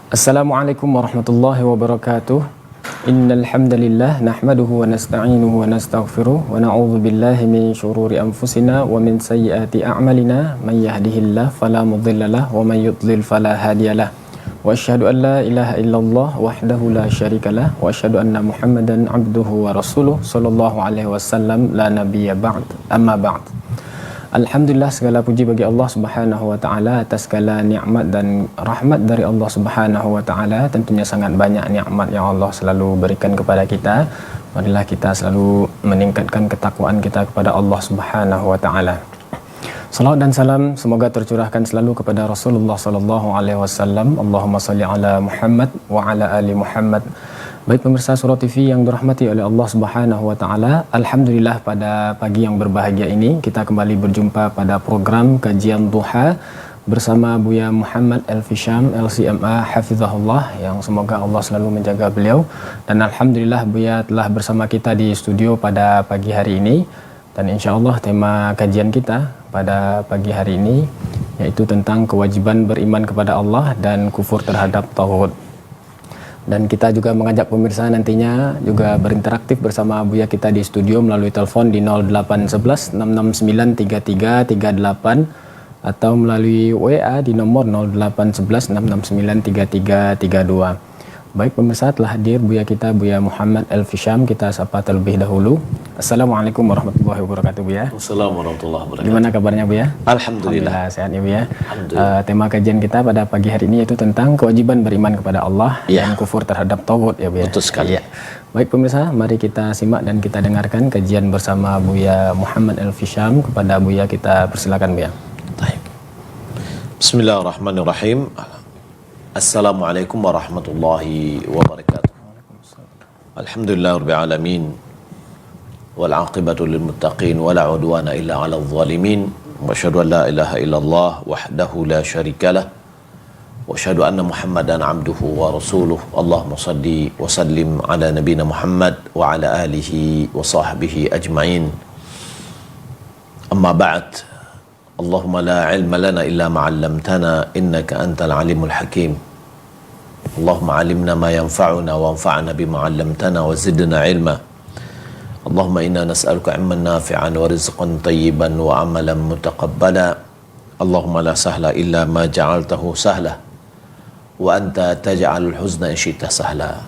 Assalamualaikum warahmatullahi wabarakatuh. Innal hamdalillah nahmaduhu wa nasta'inuhu wa nastaghfiruh wa na'udzu billahi min syururi anfusina wa min sayyiati a'malina may yahdihillahu fala mudhillalah wa may yudlil fala hadiyalah. Wa asyhadu an la ilaha illallah wahdahu la syarikalah wa asyhadu anna Muhammadan abduhu wa rasuluh sallallahu alaihi wasallam la nabiyya ba'd. Amma ba'd. Alhamdulillah, segala puji bagi Allah Subhanahu wa taala atas segala nikmat dan rahmat dari Allah Subhanahu wa taala. Tentunya sangat banyak nikmat yang Allah selalu berikan kepada kita. Marilah kita selalu meningkatkan ketakwaan kita kepada Allah Subhanahu wa taala. Salawat dan salam semoga tercurahkan selalu kepada Rasulullah sallallahu alaihi wasallam. Allahumma shalli ala Muhammad wa ala ali Muhammad. Baik pemirsa Surah TV yang dirahmati oleh Allah Subhanahu wa taala, alhamdulillah pada pagi yang berbahagia ini kita kembali berjumpa pada program kajian duha bersama Buya Muhammad Elfi Syam LCMA hafizahullah, yang semoga Allah selalu menjaga beliau. Dan alhamdulillah Buya telah bersama kita di studio pada pagi hari ini, dan insyaallah tema kajian kita pada pagi hari ini yaitu tentang kewajiban beriman kepada Allah dan kufur terhadap tauhid. Dan kita juga mengajak pemirsa nantinya juga berinteraktif bersama Buya kita di studio melalui telepon di 0811 669 3338 atau melalui WA di nomor 0811 669 3332. Baik pemirsa, telah hadir Buya kita Buya Muhammad Elfi Syam, kita sapa terlebih dahulu. Assalamualaikum warahmatullahi wabarakatuh Buya. Assalamualaikum warahmatullahi wabarakatuh. Gimana kabarnya Buya? Alhamdulillah. Sehat ya Buya. Tema kajian kita pada pagi hari ini yaitu tentang kewajiban beriman kepada Allah dan kufur terhadap tauhid ya Buya. Betul sekali. Ya. Baik pemirsa, mari kita simak dan kita dengarkan kajian bersama Buya Muhammad Elfi Syam. Kepada Buya kita persilakan Buya. Baik. Bismillahirrahmanirrahim. Assalamualaikum warahmatullahi wabarakatuh. Alhamdulillah rabbil alamin. Wal aqibatu lil muttaqin wa la udwana illa 'alal zalimin. Wa asyhadu an la ilaha illallah wahdahu la syarikalah. Wa asyhadu anna Muhammadan 'abduhu wa rasuluh. Allahumma shalli wa sallim ala nabiyyina Muhammad wa ala alihi wa sahbihi ajma'in. Amma ba'd. Allahumma la ilma lana illa ma 'allamtana innaka antal alimul hakim. Allahumma 'allimna ma yanfa'una wanfa'na bima 'allamtana wa zidna 'ilma. Allahumma inna nas'aluka 'ilman nafi'an wa rizqan tayyiban wa 'amalan mutaqabbala. Allahumma la sahla illa ma ja'altahu sahla wa anta taj'alul huzna in syi'ta sahla.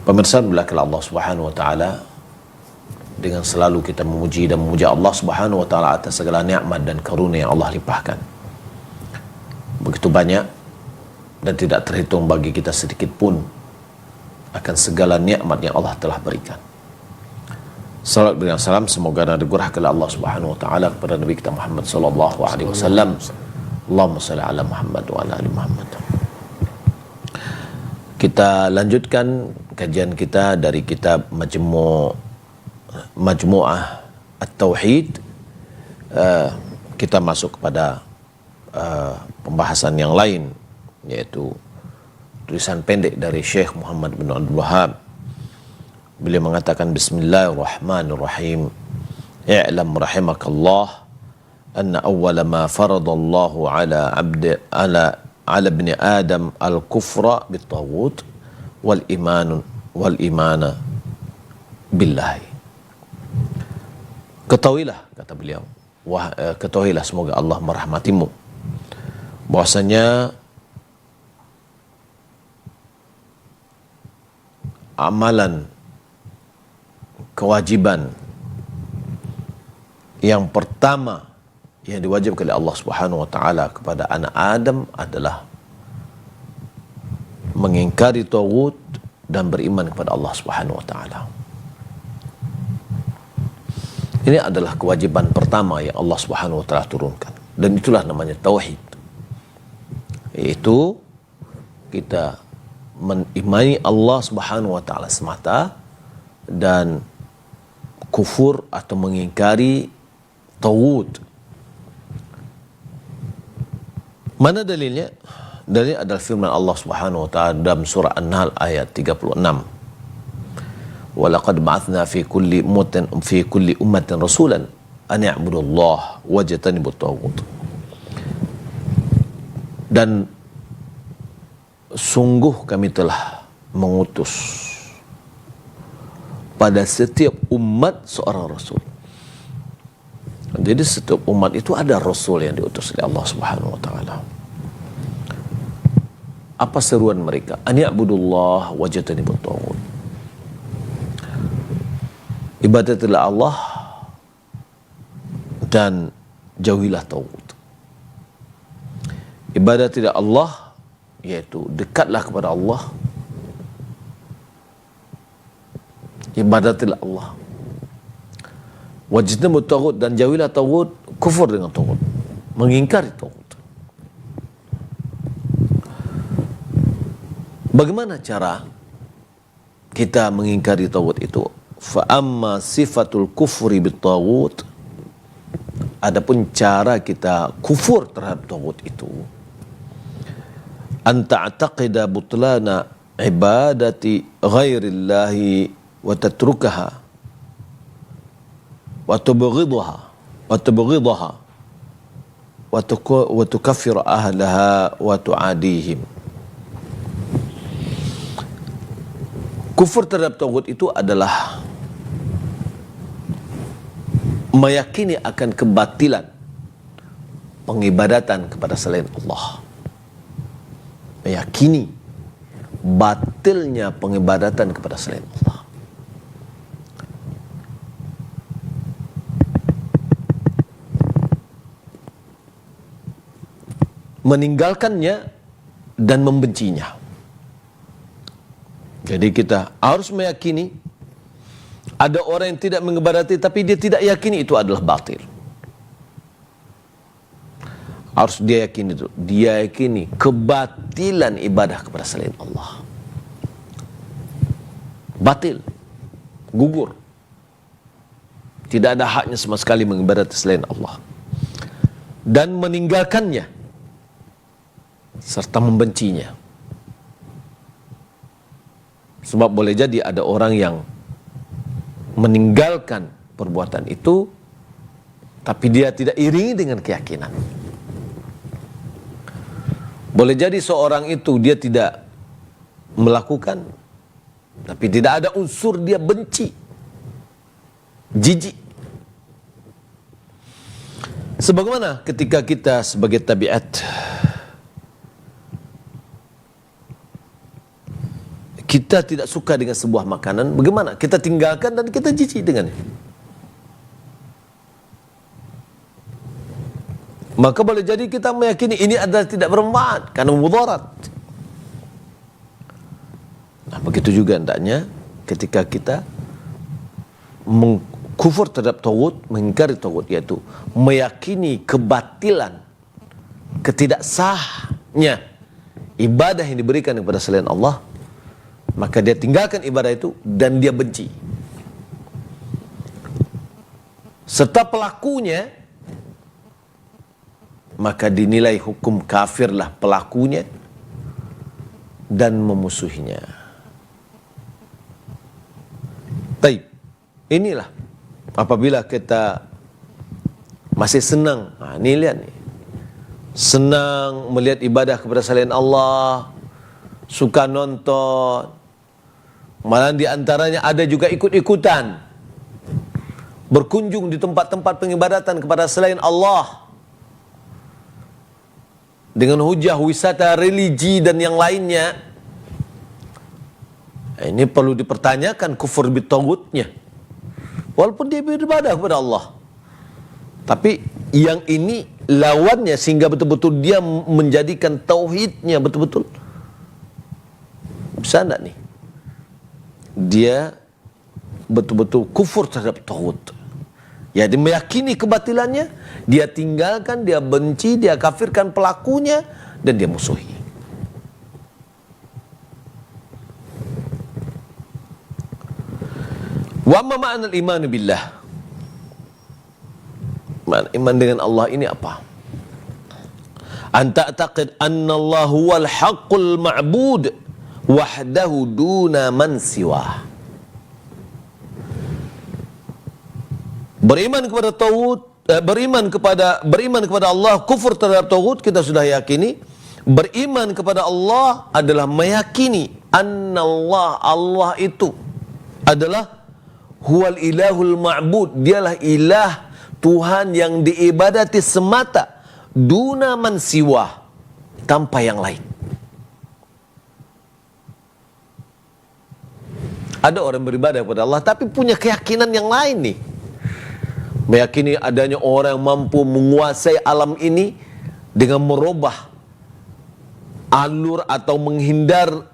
Pemirsa belakang Allah Subhanahu wa taala, dengan selalu kita memuji dan memuja Allah Subhanahu wa taala atas segala nikmat dan karunia yang Allah limpahkan. Begitu banyak dan tidak terhitung bagi kita sedikit pun akan segala nikmat yang Allah telah berikan. Salat dan salam semoga dicurahkan oleh Allah Subhanahu wa taala kepada Nabi kita Muhammad sallallahu alaihi wasallam. Allahumma shalli ala Muhammad wa ala ali Muhammad. Kita lanjutkan kajian kita dari kitab Majmu'ah At-Tauhid. Kita masuk kepada pembahasan yang lain, yaitu tulisan pendek dari Syekh Muhammad bin Abdul Wahhab. Beliau mengatakan Bismillahirrahmanirrahim. I'lam rahimakallah anna awwala ma faradallahu ala ibni Adam al-kufra bit-taghut wal imana billahi. Ketahuilah, kata beliau, ketahuilah semoga Allah merahmatimu, bahwasanya amalan kewajiban yang pertama yang diwajibkan oleh Allah Subhanahu wa taala kepada anak Adam adalah mengingkari taghut dan beriman kepada Allah Subhanahu wa taala. Ini adalah kewajiban pertama yang Allah Subhanahu wa taala turunkan, dan itulah namanya tauhid. Yaitu kita mengimani Allah Subhanahu wa taala semata dan kufur atau mengingkari taghut. Mana dalilnya? Dalil adalah firman Allah Subhanahu wa taala dalam surah An-Nahl ayat 36. Walaqad ba'athna fi kulli ummatin rasulan an ya'budullaha wajtanibut taghut. Dan sungguh kami telah mengutus pada setiap umat seorang rasul. Jadi setiap umat itu ada rasul yang diutus oleh Allah Subhanahu wa taala. Apa seruan mereka? An ya'budullah wajtanibut taghut. Ibadatilah Allah dan jauhilah taghut. Ibadatilah Allah yaitu dekatlah kepada Allah. Ibadatilah Allah. Wajtanibut taghut dan jauhilah taghut, kufur dengan taghut, mengingkari taghut. Bagaimana cara kita mengingkari taghut itu? Fa amma sifatul kufri bit taghut, adapun cara kita kufur terhadap taghut itu, an ta'taqida butlana ibadati ghairillahi wa tatrukaha wa tubghidha wa tukaffir ahlaha wa tu'adihim. Kufur terhadap taghut itu adalah meyakini akan kebatilan pengibadatan kepada selain Allah. Meyakini batilnya pengibadatan kepada selain Allah. Meninggalkannya dan membencinya. Jadi kita harus meyakini ada orang yang tidak mengibadati tapi dia tidak yakini itu adalah batil. Harus dia yakini itu. Dia yakini kebatilan ibadah kepada selain Allah. Batil. Gugur. Tidak ada haknya sama sekali mengibadati selain Allah. Dan meninggalkannya serta membencinya. Sebab boleh jadi ada orang yang meninggalkan perbuatan itu tapi dia tidak iringi dengan keyakinan. Boleh jadi seorang itu dia tidak melakukan tapi tidak ada unsur dia benci, jijik. Sebagaimana ketika kita sebagai tabiat kita tidak suka dengan sebuah makanan, bagaimana? Kita tinggalkan dan kita jijik dengannya. Maka boleh jadi kita meyakini ini adalah tidak bermanfaat karena mudarat. Nah, begitu juga hendaknya ketika kita mengkufur terhadap taghut, mengingkari taghut, yaitu meyakini kebatilan, ketidaksahnya ibadah yang diberikan kepada selain Allah. Maka dia tinggalkan ibadah itu dan dia benci. Serta pelakunya, maka dinilai hukum kafirlah pelakunya dan memusuhinya. Baik, inilah apabila kita masih senang, nah, ini lihat nih, senang melihat ibadah kepada selain Allah, suka nonton, malah di antaranya ada juga ikut-ikutan berkunjung di tempat-tempat pengibadatan kepada selain Allah dengan hujah wisata religi dan yang lainnya. Ini perlu dipertanyakan kufur bitaghutnya. Walaupun dia beribadah kepada Allah, tapi yang ini lawannya sehingga betul-betul dia menjadikan tauhidnya betul-betul. Bisa enggak nih? Dia betul-betul kufur terhadap taghut. Ya, dia meyakini kebatilannya, dia tinggalkan, dia benci, dia kafirkan pelakunya dan dia musuhi. Wa ma ma'na al-iman billah. Iman dengan Allah ini apa? An ta'taqid anna Allah huwal haqqul ma'bud wahdahu duna man siwah. Beriman kepada taghut, beriman kepada Allah, kufur terhadap taghut, kita sudah yakini Beriman kepada Allah adalah meyakini annallah, Allah itu adalah huwal ilahul ma'bud, dialah ilah, Tuhan yang diibadati semata, duna man siwah, tanpa yang lain. Ada orang beribadah kepada Allah tapi punya keyakinan yang lain nih. Meyakini adanya orang yang mampu menguasai alam ini dengan merubah alur atau menghindar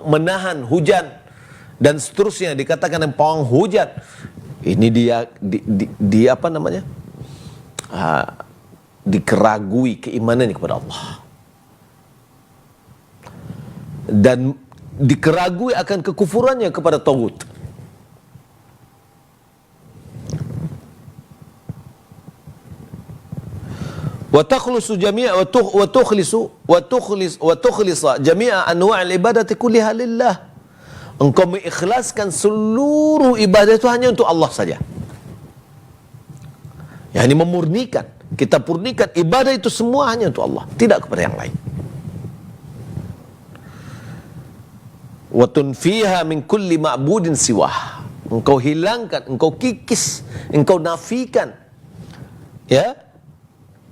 menahan hujan dan seterusnya, dikatakan yang pawang hujan. Ini dia apa namanya? Dikeragui keimanannya kepada Allah. Dan dikeragui akan kekufurannya kepada tagut. Wa takhlisu jami'a wa tukhlisa jami'a anwa'il ibadati kulliha lillah. Engkau mengikhlaskan seluruh ibadah itu hanya untuk Allah saja. Yani memurnikan, kita purnikan ibadah itu semua hanya untuk Allah, tidak kepada yang lain. Wa tunfiha min kulli ma'budin siwah. Engkau hilangkan, engkau kikis, engkau nafikan, ya,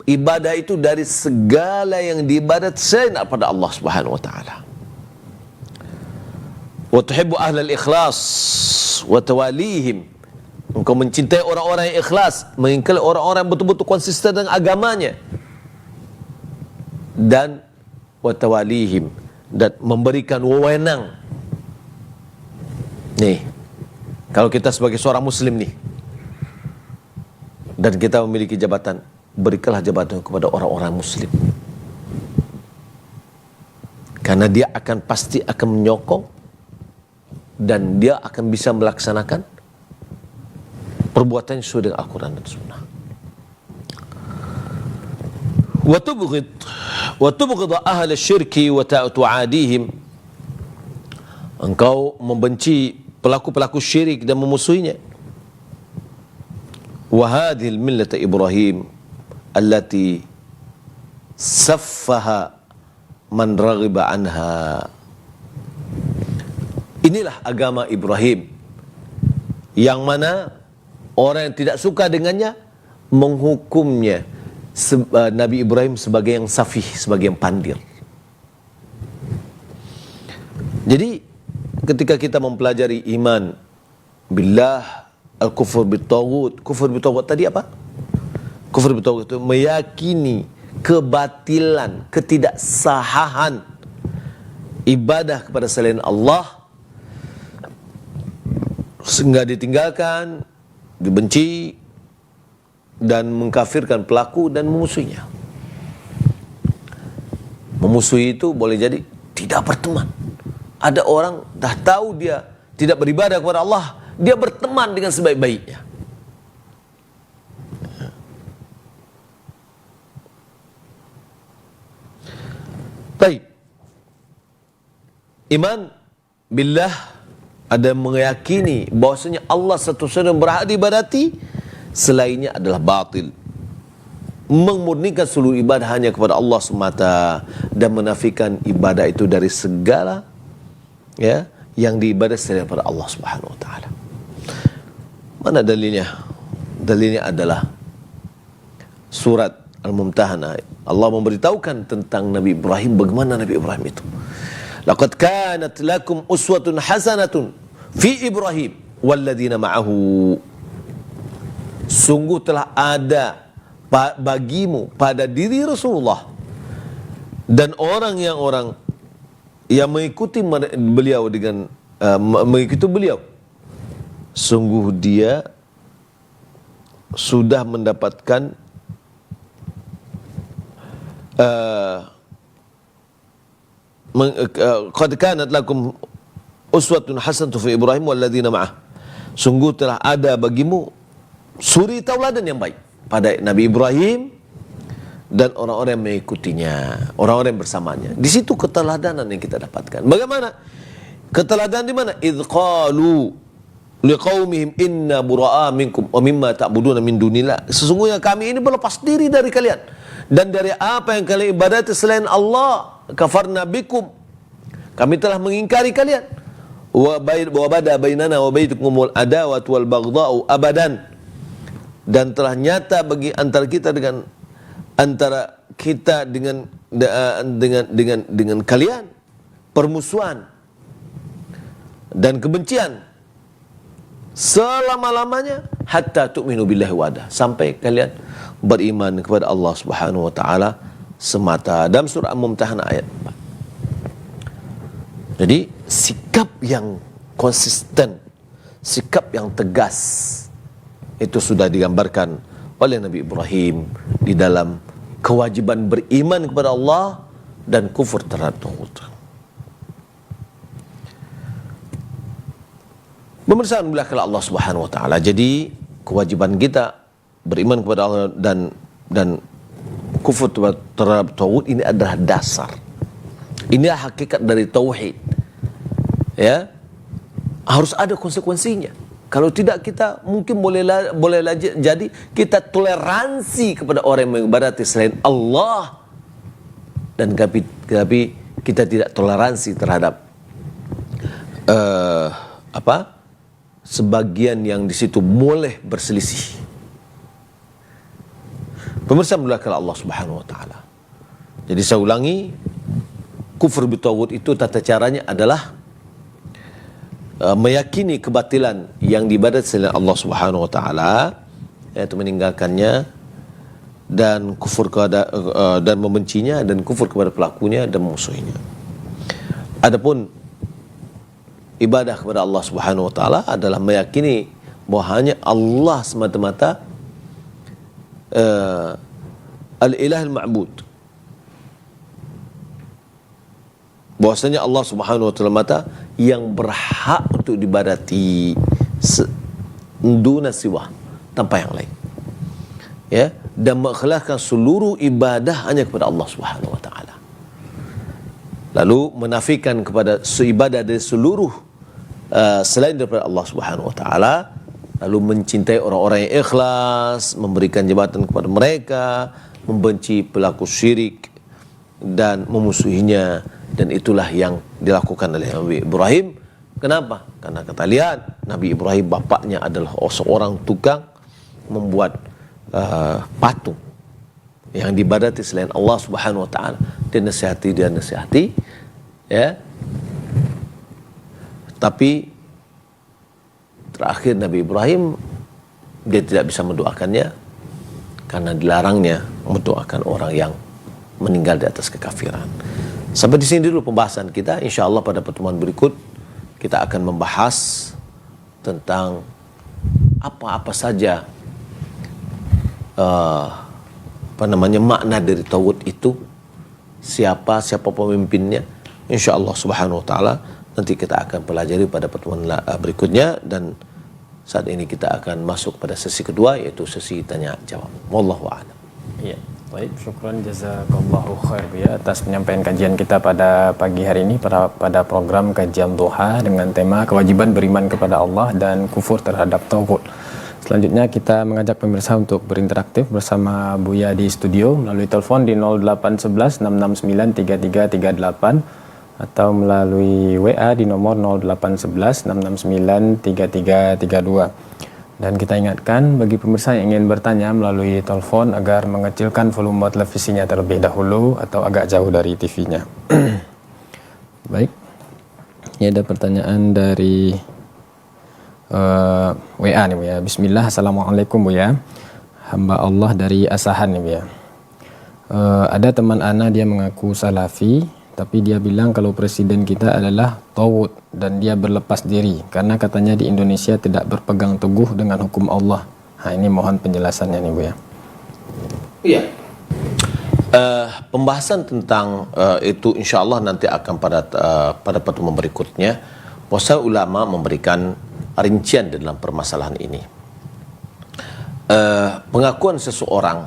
ibadah itu dari segala yang diibadat selain pada Allah Subhanahu wa taala. Wa tuhibbu ahlal ikhlas wa tawalihim. Engkau mencintai orang-orang yang ikhlas, mengingkari orang-orang yang betul-betul konsisten dengan agamanya. Dan wa tawalihim, dan memberikan wewenang. Nih, kalau kita sebagai seorang muslim nih, dan kita memiliki jabatan, berikanlah jabatan kepada orang-orang muslim. Karena dia akan pasti akan menyokong dan dia akan bisa melaksanakan perbuatan sesuai dengan Al-Quran dan Sunnah. Wa tubghid ahli syirki wa tu'adihim. Engkau membenci pelaku-pelaku syirik dan memusuhinya. Wa hadhil millata Ibrahim allati saffaha man raghiba anha. Inilah agama Ibrahim yang mana orang yang tidak suka dengannya menghukumnya Nabi Ibrahim sebagai yang safih, sebagai yang pandir. Jadi ketika kita mempelajari iman billah, al-kufur bit-taghut, kufur bit-taghut tadi apa? Kufur bit-taghut itu meyakini kebatilan, ketidaksahahan ibadah kepada selain Allah, sehingga ditinggalkan, dibenci, dan mengkafirkan pelaku dan memusuhinya. Memusuhi itu boleh jadi tidak berteman. Ada orang dah tahu dia tidak beribadah kepada Allah, dia berteman dengan sebaik-baiknya. Baik. Iman billah ada meyakini bahwasanya Allah satu-satunya yang berhak diibadati, selainnya adalah batil. Memurnikan seluruh ibadah hanya kepada Allah semata dan menafikan ibadah itu dari segala, ya, yang diibadah selain daripada Allah Subhanahu wa taala. Mana dalilnya? Dalilnya adalah surat Al-Mumtahanah. Allah memberitahukan tentang Nabi Ibrahim, bagaimana Nabi Ibrahim itu. Laqad kanat lakum uswatun hasanatun fi Ibrahim walladzina ma'ahu. Sungguh telah ada bagimu pada diri Rasulullah dan orang yang mengikuti beliau dengan mengikuti beliau. Sungguh dia sudah mendapatkan qad kanat lakum uswatun hasanatun fi Ibrahim walladzina ma'ah. Sungguh telah ada bagimu suri tauladan yang baik pada Nabi Ibrahim dan orang-orang yang mengikutinya, orang-orang yang bersamanya. Di situ keteladanan yang kita dapatkan. Bagaimana? Keteladanan di mana? Idz qalu liqaumihim inna bura'a minkum wa mimma ta'buduna min dunillah. Sesungguhnya kami ini berlepas diri dari kalian Dan dari apa yang kalian ibadati selain Allah, kafarna bikum, kami telah mengingkari kalian. Wa bada bainana wa baitukumul adawat wal baghdha'u abadan. Dan telah nyata bagi antara kita dengan kalian permusuhan dan kebencian selama-lamanya hatta tu'minu billahi wahdah, sampai kalian beriman kepada Allah Subhanahu wa taala semata. Dalam surah Al-Mumtahanah ayat 4. Jadi sikap yang konsisten, sikap yang tegas itu sudah digambarkan oleh Nabi Ibrahim di dalam kewajiban beriman kepada Allah dan kufur terhadap taghut. Pemirsa belakang Allah Subhanahu wa taala. Jadi kewajiban kita beriman kepada Allah dan kufur terhadap taghut ini adalah dasar. Inilah hakikat dari tauhid. Ya. Harus ada konsekuensinya. Kalau tidak, kita mungkin boleh jadi kita toleransi kepada orang yang mengibadati selain Allah, dan tapi kita tidak toleransi terhadap sebagian yang di situ boleh berselisih. Pemirsa mulakan Allah Subhanahu wa taala. Jadi saya ulangi, kufur bitaghut itu tata caranya adalah meyakini kebatilan yang diibadati selain Allah Subhanahu wa taala, yaitu meninggalkannya dan kufur dan membencinya dan kufur kepada pelakunya dan memusuhinya. Adapun ibadah kepada Allah Subhanahu wa taala adalah meyakini bahwa hanya Allah semata-mata al-ilahul ma'bud. Bahwasanya Allah Subhanahu wa taala yang berhak untuk dibadati duna siwa, tanpa yang lain. Ya, dan mengikhlaskan seluruh ibadah hanya kepada Allah Subhanahu wa taala. Lalu menafikan kepada seibadah dari seluruh selain daripada Allah Subhanahu wa taala, lalu mencintai orang-orang yang ikhlas, memberikan jabatan kepada mereka, membenci pelaku syirik dan memusuhinya. Dan itulah yang dilakukan oleh Nabi Ibrahim. Kenapa? Karena kata lihat, Nabi Ibrahim bapaknya adalah seorang tukang membuat patung yang dibadati selain Allah Subhanahu wa taala. Dia nasihati, ya. Tapi terakhir Nabi Ibrahim dia tidak bisa mendoakannya karena dilarangnya mendoakan orang yang meninggal di atas kekafiran. Sampai di sini dulu pembahasan kita. Insyaallah pada pertemuan berikut kita akan membahas tentang apa-apa saja makna dari taghut itu, siapa pemimpinnya. Insyaallah Subhanahu wa taala nanti kita akan pelajari pada pertemuan berikutnya, dan saat ini kita akan masuk pada sesi kedua, yaitu sesi tanya jawab. Wallahu a'lam. Iya. Baik, syukran jazakallahu khair ya atas penyampaian kajian kita pada pagi hari ini pada program kajian duha dengan tema kewajiban beriman kepada Allah dan kufur terhadap taghut. Selanjutnya kita mengajak pemirsa untuk berinteraktif bersama Buya di studio melalui telepon di 0811 669 3338 atau melalui WA di nomor 0811 669 3332. Dan kita ingatkan bagi pemirsa yang ingin bertanya melalui telepon agar mengecilkan volume televisinya terlebih dahulu atau agak jauh dari TV-nya. Baik, ini ada pertanyaan dari WA nih Bu ya. Bismillah, Assalamualaikum Bu ya. Hamba Allah dari Asahan nih Bu ya. Ada teman ana dia mengaku salafi, tapi dia bilang kalau presiden kita adalah taghut dan dia berlepas diri karena katanya di Indonesia tidak berpegang teguh dengan hukum Allah. Nah, ini mohon penjelasannya nih Bu ya. Iya. Pembahasan tentang itu insyaallah nanti akan pada pertemuan berikutnya. Bahwa ulama memberikan rincian dalam permasalahan ini. Pengakuan seseorang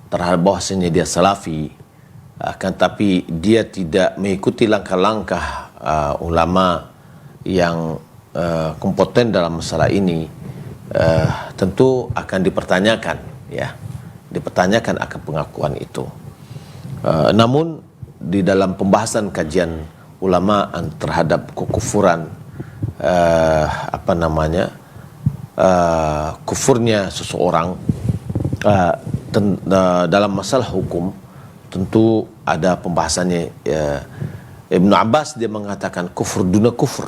terhadap bahwasanya dia salafi, akan tapi dia tidak mengikuti langkah-langkah ulama yang kompeten dalam masalah ini, tentu akan dipertanyakan, ya. dipertanyakan akan pengakuan itu. Namun di dalam pembahasan kajian ulama terhadap kekufuran kufurnya seseorang dalam masalah hukum, tentu ada pembahasannya. Ibnu Abbas dia mengatakan kufur duna kufur,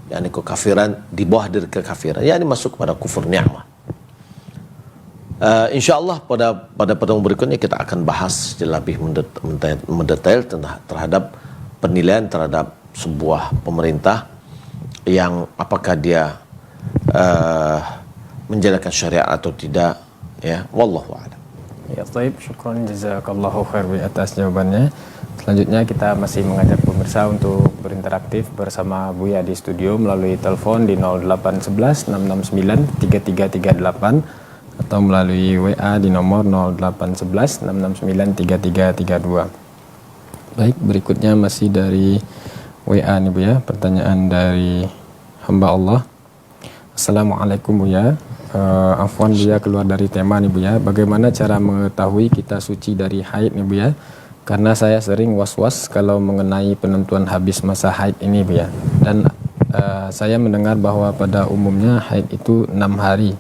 yakni kekafiran di bawah dari kekafiran, yakni masuk kepada kufur ni'mah. InsyaAllah pada pertemuan berikutnya kita akan bahas lebih mendetail terhadap penilaian terhadap sebuah pemerintah yang apakah dia menjalankan syariat atau tidak, ya, wallahu a'lam. Ya, baik, syukran jazakallahu khair atas jawabannya. Selanjutnya kita masih mengajak pemirsa untuk berinteraktif bersama Buya di studio melalui telepon di 0811 669 3338 atau melalui WA di nomor 0811 669 3332. Baik, berikutnya masih dari WA nih Buya, pertanyaan dari hamba Allah. Assalamualaikum Buya. Afwan Buya, keluar dari tema nih Buya. Bagaimana cara mengetahui kita suci dari haid nih Buya? Karena saya sering was-was kalau mengenai penentuan habis masa haid ini Buya. Dan saya mendengar bahwa pada umumnya haid itu 6 hari.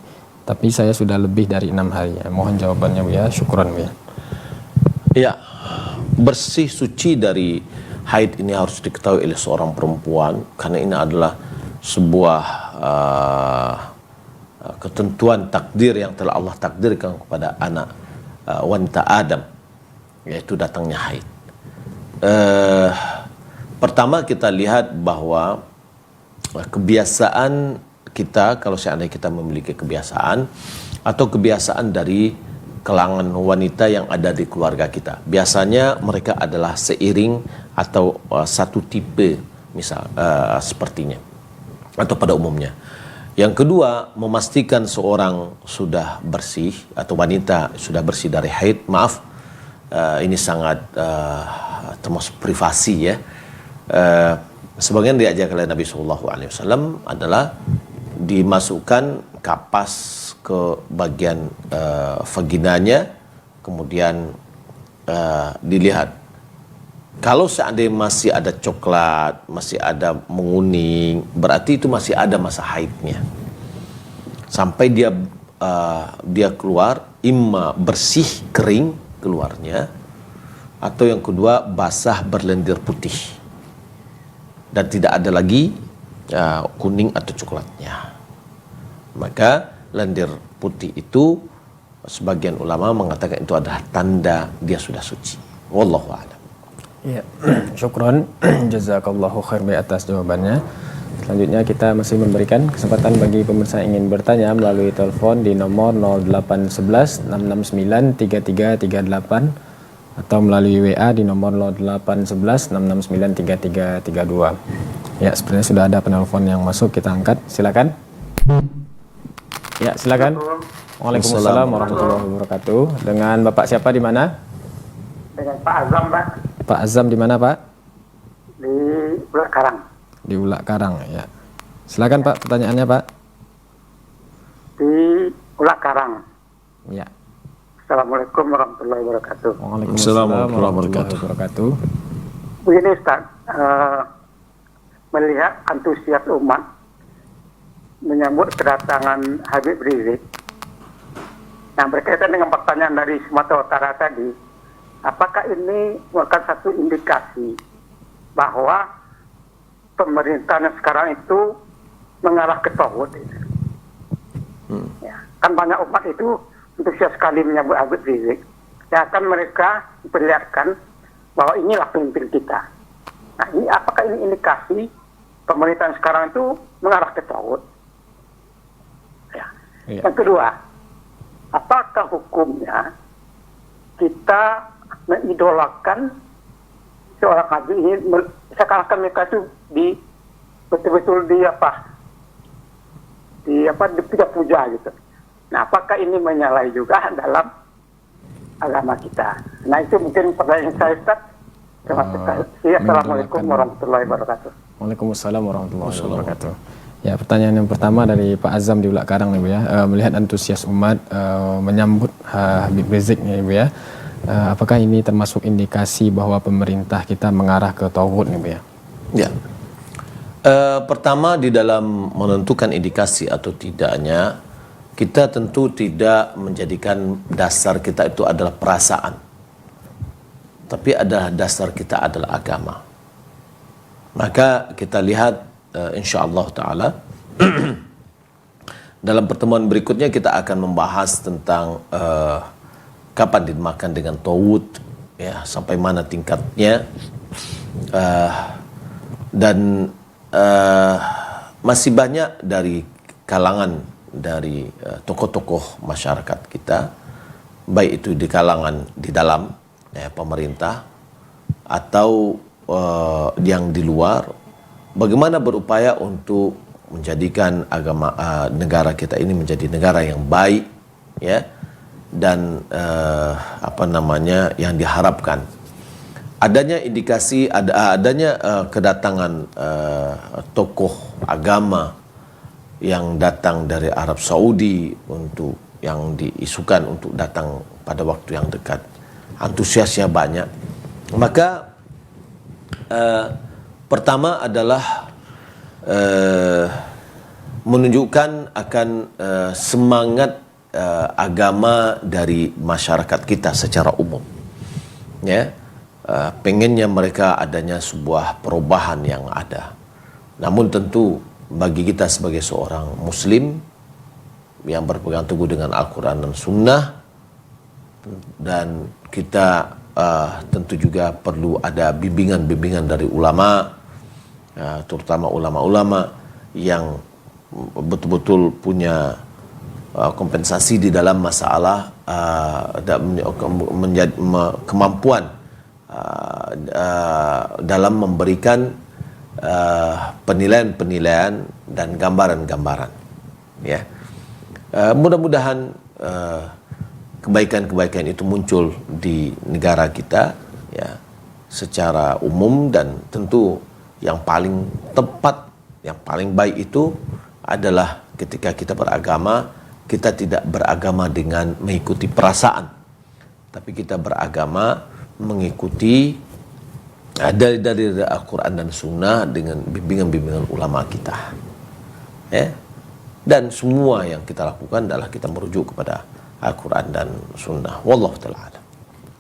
Tapi saya sudah lebih dari 6 hari. Mohon jawabannya Buya. Syukran Buya. Ya, bersih suci dari haid ini harus diketahui oleh seorang perempuan, karena ini adalah sebuah ketentuan takdir yang telah Allah takdirkan kepada anak wanita Adam, yaitu datangnya haid. Pertama kita lihat bahwa kebiasaan kita, kalau seandainya kita memiliki kebiasaan atau kebiasaan dari kalangan wanita yang ada di keluarga kita, biasanya mereka adalah seiring atau satu tipe, misal sepertinya atau pada umumnya. Yang kedua, memastikan seorang sudah bersih atau wanita sudah bersih dari haid. Maaf, ini sangat termasuk privasi ya. Sebagian diajarkan oleh Nabi SAW adalah dimasukkan kapas ke bagian vaginanya, kemudian dilihat. Kalau seandainya masih ada coklat, masih ada menguning, berarti itu masih ada masa haidnya. Sampai dia keluar, imma bersih kering keluarnya, atau yang kedua basah berlendir putih dan tidak ada lagi kuning atau coklatnya. Maka lendir putih itu sebagian ulama mengatakan itu adalah tanda dia sudah suci. Wallahu a'lam. Ya, syukron jazakallahu khair atas jawabannya. Selanjutnya kita masih memberikan kesempatan bagi pemirsa yang ingin bertanya melalui telepon di nomor 0811 669 3338 atau melalui WA di nomor 0811 669 3332. Ya, sepertinya sudah ada penelpon yang masuk, kita angkat. Silakan. Ya, silakan. Waalaikumsalam warahmatullahi wabarakatuh. Dengan Bapak siapa di mana? Dengan Pak Azam, Pak. Pak Azam di mana, Pak? Di Ulak Karang. Di Ulak Karang, ya. Silakan Pak, pertanyaannya Pak. Di Ulak Karang. Ya. Assalamualaikum warahmatullahi wabarakatuh. Waalaikumsalam warahmatullahi wabarakatuh. Begini Ustaz, melihat antusias umat menyambut kedatangan Habib Rizik. Nah, berkaitan dengan pertanyaan dari Sumatera Utara tadi, apakah ini merupakan satu indikasi bahwa pemerintahan sekarang itu mengarah ke tauhid? Ya, kan banyak umat itu antusias sekali menyambut Habib Rizik. Ya, akan mereka perlihatkan bahwa inilah pemimpin kita. Nah, ini apakah ini indikasi pemerintahan sekarang itu mengarah ke tauhid? Ya. Yang kedua, apakah hukumnya kita mengidolakan seorang Habib ini, sekarang kan mereka itu betul-betul dipuja-puja gitu. Nah, apakah ini menyalahi juga dalam agama kita? Nah, itu mungkin pertanyaan saya, Ustaz. Terima kasih. Assalamualaikum warahmatullahi wabarakatuh. Waalaikumsalam warahmatullahi wabarakatuh. Ya, pertanyaan yang pertama dari Pak Azam di Ulak Karang nih Bu ya. Melihat antusias umat menyambut Habib Rizik nih Bu ya. Apakah ini termasuk indikasi bahwa pemerintah kita mengarah ke tauhid nih Bu ya? Ya. Pertama, di dalam menentukan indikasi atau tidaknya, kita tentu tidak menjadikan dasar kita itu adalah perasaan, tapi adalah dasar kita adalah agama. Maka kita lihat insyaallah ta'ala dalam pertemuan berikutnya kita akan membahas tentang kapan dinamakan dengan tauhid, ya, sampai mana tingkatnya, dan masih banyak dari kalangan dari tokoh-tokoh masyarakat kita, baik itu di kalangan di dalam pemerintah atau yang di luar, bagaimana berupaya untuk menjadikan agama negara kita ini menjadi negara yang baik, ya, dan yang diharapkan. Adanya indikasi adanya kedatangan tokoh agama yang datang dari Arab Saudi untuk yang diisukan untuk datang pada waktu yang dekat. Antusiasnya banyak. Maka pertama adalah menunjukkan akan semangat agama dari masyarakat kita secara umum. Ya. Pengennya mereka adanya sebuah perubahan yang ada. Namun tentu bagi kita sebagai seorang muslim yang berpegang teguh dengan Al-Quran dan Sunnah, dan kita tentu juga perlu ada bimbingan-bimbingan dari ulama, terutama ulama-ulama yang betul-betul punya kompensasi di dalam masalah kemampuan dalam memberikan penilaian-penilaian dan gambaran-gambaran, ya. Mudah-mudahan kebaikan-kebaikan itu muncul di negara kita, ya, secara umum, dan tentu yang paling tepat, yang paling baik itu adalah ketika kita beragama, kita tidak beragama dengan mengikuti perasaan, tapi kita beragama mengikuti dari Al-Quran dan Sunnah dengan bimbingan-bimbingan ulama kita, ya. Dan semua yang kita lakukan adalah kita merujuk kepada Al-Quran dan Sunnah. Wallahu ta'ala alam.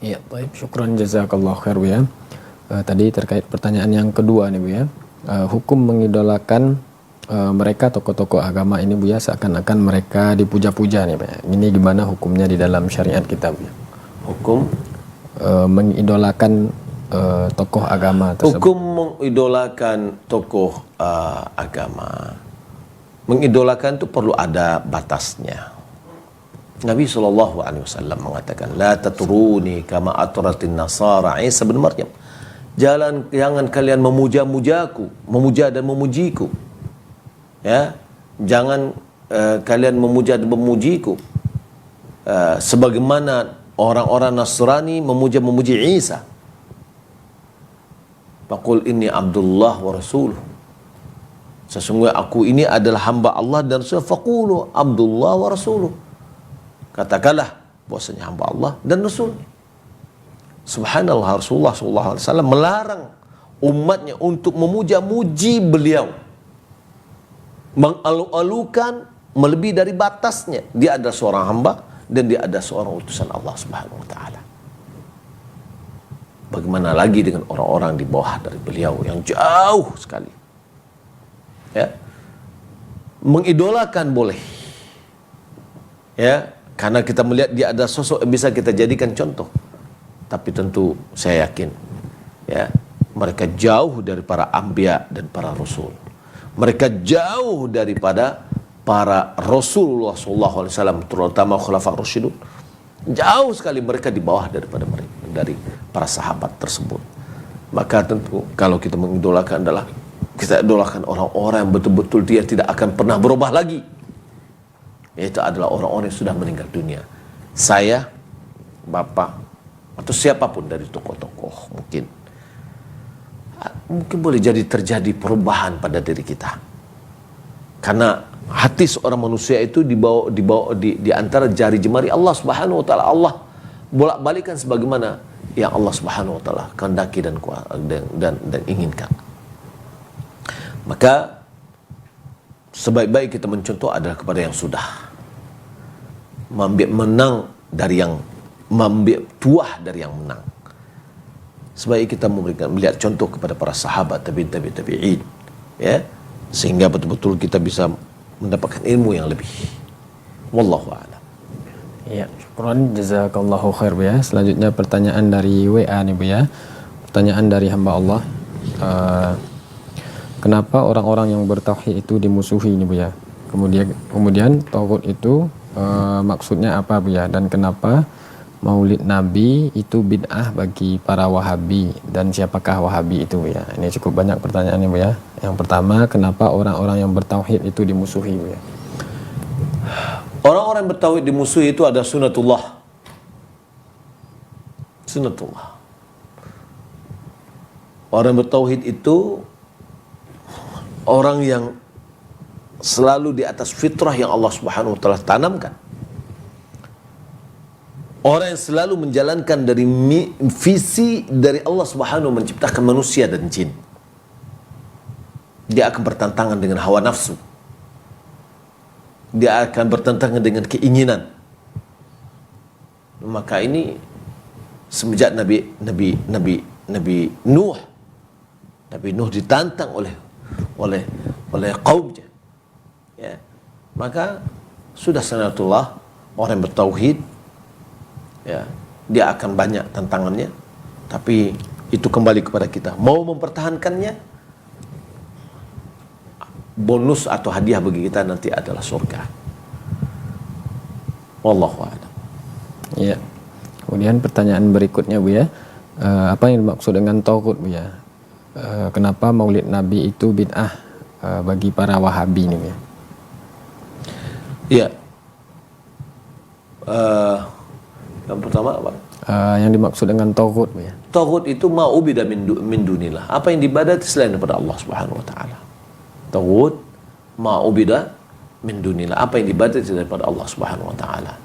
Iya, baik. Syukran jazakallah khair Bu ya. Tadi terkait pertanyaan yang kedua nih Bu ya. Hukum mengidolakan mereka tokoh-tokoh agama ini Bu ya, seakan-akan mereka dipuja-puja nih Bu ya. Ini gimana hukumnya di dalam syariat kita Bu ya? Hukum mengidolakan tokoh agama tersebut. Hukum mengidolakan tokoh agama. Mengidolakan itu perlu ada batasnya. Nabi SAW mengatakan, la tatruni kama atratin nasara Isa bin Maryam. Jangan kalian memuja-mujaku, memuja dan memujiku. Ya, jangan kalian memuja dan memujiku sebagaimana orang-orang Nasrani memuja-memuji Isa. Faqul inni Abdullah wa rasuluh. Sesungguhnya aku ini adalah hamba Allah dan Rasul. Faqulu Abdullah wa rasuluh. Katakanlah bahwasanya hamba Allah dan Rasul. Subhanallah, Rasulullah SAW melarang umatnya untuk memuja-muji beliau, mengalu-alukan melebihi dari batasnya. Dia adalah seorang hamba dan dia adalah seorang utusan Allah Subhanahu wa taala. Bagaimana lagi dengan orang-orang di bawah dari beliau yang jauh sekali. Ya. Mengidolakan boleh. Ya, karena kita melihat dia ada sosok yang bisa kita jadikan contoh. Tapi tentu saya yakin, ya, mereka jauh dari para anbiya dan para rasul. Mereka jauh daripada para Rasulullah SAW, terutama Khulafa Rasyidun. Jauh sekali mereka di bawah daripada mereka, dari para sahabat tersebut. Maka tentu kalau kita mengidolakan adalah kita idolakan orang-orang yang betul-betul dia tidak akan pernah berubah lagi. Yaitu adalah orang-orang yang sudah meninggal dunia. Saya, Bapak, atau siapapun dari tokoh-tokoh mungkin boleh jadi terjadi perubahan pada diri kita. Karena hati seorang manusia itu di antara jari jemari Allah Subhanahu wa taala. Allah bolak-balikkan sebagaimana yang Allah Subhanahu wa taala kehendaki dan inginkan. Maka sebaik-baik kita mencontoh adalah kepada yang sudah mengambil menang dari yang mengambil tuah dari yang menang. Sebaik kita melihat contoh kepada para sahabat tabi'in, ya, sehingga betul-betul kita bisa mendapatkan ilmu yang lebih. Wallahu a'lam. Ya, syukran, jazakallahu khair Bu ya. Selanjutnya pertanyaan dari WA nih Bu ya. Pertanyaan dari hamba Allah. Kenapa orang-orang yang bertauhid itu dimusuhi nih Bu ya? Kemudian tauhid itu maksudnya apa Bu ya? Dan kenapa Maulid Nabi itu bid'ah bagi para Wahabi, dan siapakah Wahabi itu Bu ya? Ini cukup banyak pertanyaannya Bu ya. Yang pertama, kenapa orang-orang yang bertauhid itu dimusuhi Bu ya? Orang-orang yang bertauhid dimusuhi itu ada sunnatullah. Sunnatullah. Orang yang bertauhid itu orang yang selalu di atas fitrah yang Allah Subhanahu wa taala tanamkan. Orang yang selalu menjalankan dari visi dari Allah Subhanahu wa taala menciptakan manusia dan jin. Dia akan bertentangan dengan hawa nafsu. Dia akan bertentangan dengan keinginan. Maka ini semenjak Nabi Nuh ditantang oleh kaumnya. Ya. Maka sudah sunnatullah orang yang bertauhid, ya, dia akan banyak tantangannya, tapi itu kembali kepada kita. Mau mempertahankannya, bonus atau hadiah bagi kita nanti adalah surga. Wallahu a'lam. Ya. Kemudian pertanyaan berikutnya Bu ya. Apa yang dimaksud dengan tauhid Bu ya? Kenapa Maulid Nabi itu bid'ah bagi para Wahabi nih Bu ya? Iya. Yang pertama apa? Yang dimaksud dengan tauhid Bu ya. Tauhid itu ma'ubida min dunillah. Apa yang diibadati selain daripada Allah Subhanahu wa taala. Tauhid ma'ubida min dunillah. Apa yang diibadati daripada Allah Subhanahu wa taala.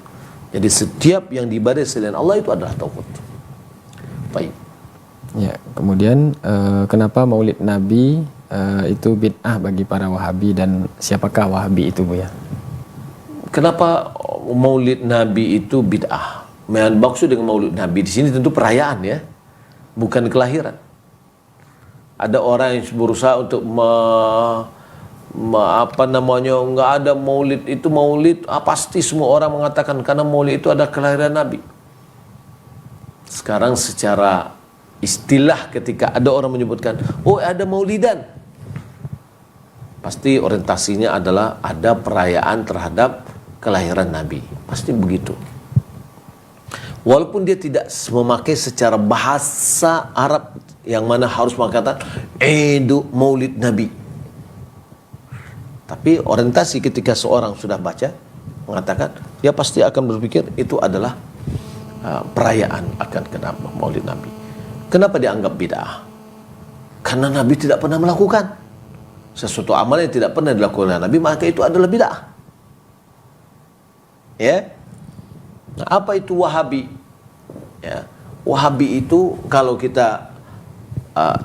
Jadi setiap yang diibadati selain Allah itu adalah tauhid. Baik. Ya, kemudian kenapa Maulid Nabi itu bid'ah bagi para Wahabi, dan siapakah Wahabi itu Bu ya? Kenapa Maulid Nabi itu bid'ah? Yang maksud dengan Maulid Nabi di sini tentu perayaan ya, bukan kelahiran. Ada orang yang berusaha untuk nggak ada Maulid itu Maulid. Pasti semua orang mengatakan karena Maulid itu ada kelahiran Nabi. Sekarang secara istilah ketika ada orang menyebutkan, oh ada Maulidan, pasti orientasinya adalah ada perayaan terhadap kelahiran Nabi, pasti begitu. Walaupun dia tidak memakai secara bahasa Arab yang mana harus mengatakan Eid Maulid Nabi, tapi orientasi ketika seorang sudah baca mengatakan, dia pasti akan berpikir itu adalah perayaan akan kenapa Maulid Nabi. Kenapa dianggap bid'ah? Karena Nabi tidak pernah melakukan sesuatu amal yang tidak pernah dilakukan oleh Nabi, maka itu adalah bid'ah. Ya. Nah, apa itu Wahabi? Ya. Wahabi itu kalau kita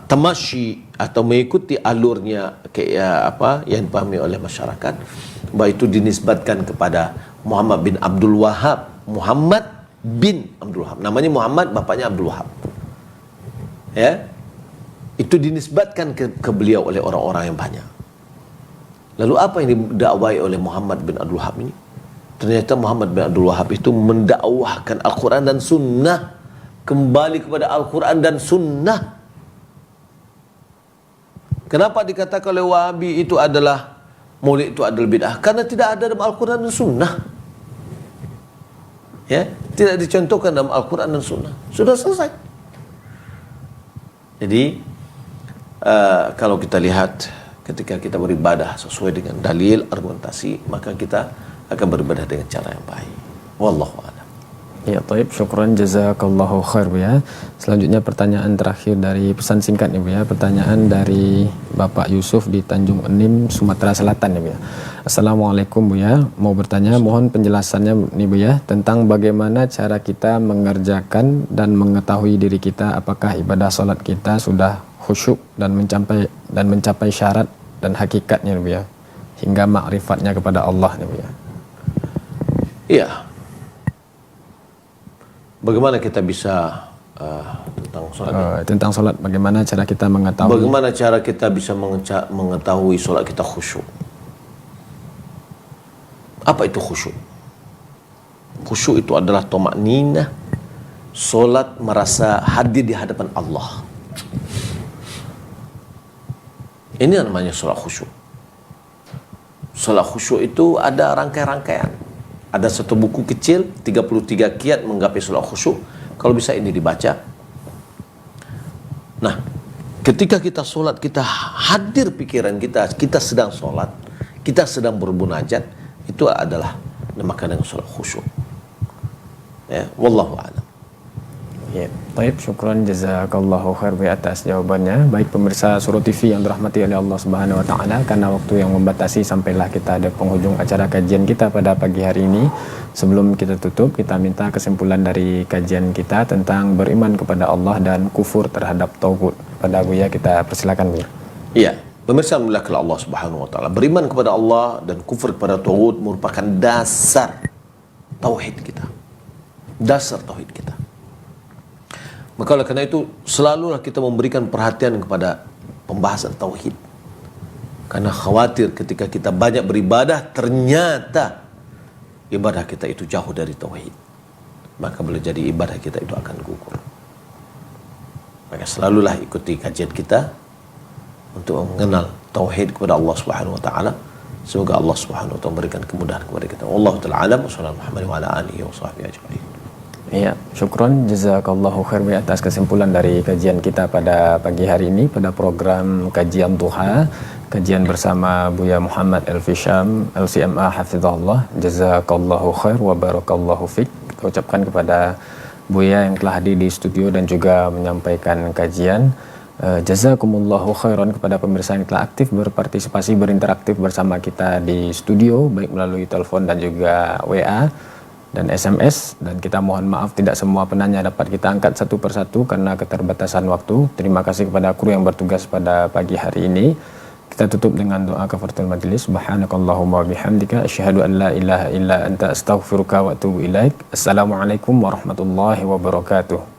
tamasyi atau mengikuti alurnya yang dipahami oleh masyarakat, bahwa itu dinisbatkan kepada Muhammad bin Abdul Wahhab. Muhammad bin Abdul Wahhab. Namanya Muhammad, bapaknya Abdul Wahhab. Ya. Itu dinisbatkan ke beliau oleh orang-orang yang banyak. Lalu apa yang didakwai oleh Muhammad bin Abdul Wahhab ini? Ternyata Muhammad bin Abdul Wahhab itu mendakwahkan Al-Quran dan Sunnah, kembali kepada Al-Quran dan Sunnah. Kenapa dikatakan oleh Wahabi itu adalah Maulid itu adalah bid'ah? Karena tidak ada dalam Al-Quran dan Sunnah. Ya, tidak dicontohkan dalam Al-Quran dan Sunnah. Sudah selesai. Jadi kalau kita lihat ketika kita beribadah sesuai dengan dalil, argumentasi, maka kita akan beribadah dengan cara yang baik. Wallahu a'lam. Ya, taib, syukran, jazakallahu khair Bu ya. Selanjutnya pertanyaan terakhir dari pesan singkat nih Bu ya. Pertanyaan dari Bapak Yusuf di Tanjung Enim, Sumatera Selatan nih Bu ya. Assalamualaikum Bu ya. Mau bertanya, mohon penjelasannya nih Bu ya, tentang bagaimana cara kita mengerjakan dan mengetahui diri kita apakah ibadah salat kita sudah khusyuk dan mencapai syarat dan hakikatnya nih Bu ya, hingga makrifatnya kepada Allah nih Bu ya. Iya. Bagaimana kita bisa tentang sholat? Tentang sholat, bagaimana cara kita mengetahui? Bagaimana cara kita bisa mengetahui sholat kita khusyuk? Apa itu khusyuk? Khusyuk itu adalah tamakninah, sholat merasa hadir di hadapan Allah. Ini namanya sholat khusyuk. Sholat khusyuk itu ada rangkaian-rangkaian. Ada satu buku kecil 33 kiat menggapai sholat khusyuk. Kalau bisa ini dibaca. Nah, ketika kita sholat, kita hadir pikiran kita sedang sholat, kita sedang bermunajat, itu adalah dinamakan dengan sholat khusyuk. Ya, wallahu a'lam. Ya, baik, syukran, jazakallahu khair atas jawabannya. Baik pemirsa Suro TV yang dirahmati oleh Allah Subhanahu wa taala, karena waktu yang membatasi sampailah kita ada penghujung acara kajian kita pada pagi hari ini. Sebelum kita tutup, kita minta kesimpulan dari kajian kita tentang beriman kepada Allah dan kufur terhadap tauhid. Pada Buya kita persilakan Buya. Iya, pemirsa dimuliakan Allah Subhanahu wa taala. Beriman kepada Allah dan kufur kepada tauhid merupakan dasar tauhid kita. Dasar tauhid kita. Maka oleh karena itu selalulah kita memberikan perhatian kepada pembahasan tauhid. Karena khawatir ketika kita banyak beribadah ternyata ibadah kita itu jauh dari tauhid. Maka boleh jadi ibadah kita itu akan gugur. Maka selalulah ikuti kajian kita untuk mengenal tauhid kepada Allah Subhanahu wa taala. Semoga Allah Subhanahu wa taala memberikan kemudahan kepada kita. Wallahu taala alam wa sallallahu alaihi wa ala alihi wa sahbihi ajma'in. Ya, syukron, jazakallahu khair atas kesimpulan dari kajian kita pada pagi hari ini pada program kajian duha, kajian bersama Buya Muhammad Elfisham LCMA hafizahullah. Jazakallahu khair wa barakallahu fik. Kita ucapkan kepada Buya yang telah hadir di studio dan juga menyampaikan kajian. Jazakumullahu khairan kepada pemirsa yang telah aktif berpartisipasi, berinteraktif bersama kita di studio baik melalui telepon dan juga WA dan SMS, dan kita mohon maaf tidak semua penanya dapat kita angkat satu persatu karena keterbatasan waktu. Terima kasih kepada kru yang bertugas pada pagi hari ini. Kita tutup dengan doa kafaratul majlis. Subhanakallahumma bihamdika asyhadu an la ilaha illa anta astaghfiruka wa atubu ilaik. Assalamualaikum warahmatullahi wabarakatuh.